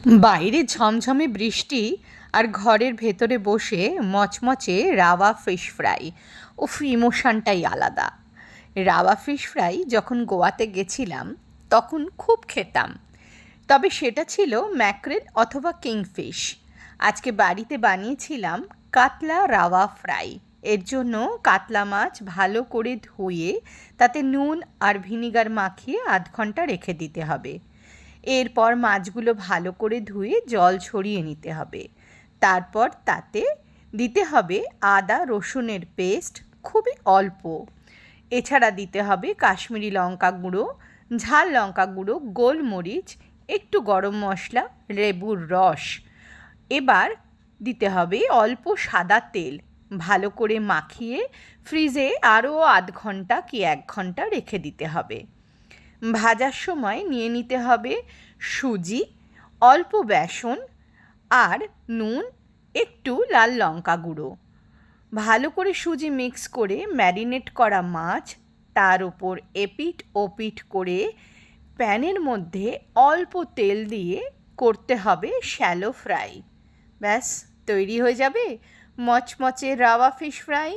বাইরে ঝমঝমে বৃষ্টি আর ঘরের ভেতরে বসে মচমচে রাওয়া ফিশ ফ্রাই। উফ, ইমোশনটাই আলাদা। রাওয়া ফিশ ফ্রাই যখন গোয়াতে গেছিলাম তখন খুব খেতাম, তবে সেটা ছিল ম্যাকরেল অথবা কিংফিশ। আজকে বাড়িতে বানিয়েছিলাম কাতলা রাওয়া ফ্রাই। এর জন্য কাতলা মাছ ভালো করে ধুয়ে তাতে নুন আর ভিনিগার মাখিয়ে ০.৫ ঘন্টা রেখে দিতে হবে। এরপর মাছগুলো ভালো করে ধুয়ে জল ছড়িয়ে নিতে হবে। তারপর তাতে দিতে হবে আদা রসুনের পেস্ট, খুবই অল্প। এছাড়া দিতে হবে কাশ্মীরি লঙ্কা গুঁড়ো, ঝাল লঙ্কা গুঁড়ো, গোলমরিচ, একটু গরম মশলা, লেবুর রস। এবার দিতে হবে অল্প সাদা তেল। ভালো করে মাখিয়ে ফ্রিজে আরও ০.৫ ঘন্টা কি ১ ঘন্টা রেখে দিতে হবে। ভাজার সময় নিয়ে নিতে হবে সুজি, অল্প বেসন আর নুন, একটু লাল লঙ্কা গুঁড়ো। ভালো করে সুজি মিক্স করে ম্যারিনেট করা মাছ তার ওপর এপিঠ ওপিঠ করে প্যানের মধ্যে অল্প তেল দিয়ে করতে হবে শ্যালো ফ্রাই। ব্যাস, তৈরি হয়ে যাবে মচমচে রাওয়া ফিশ ফ্রাই।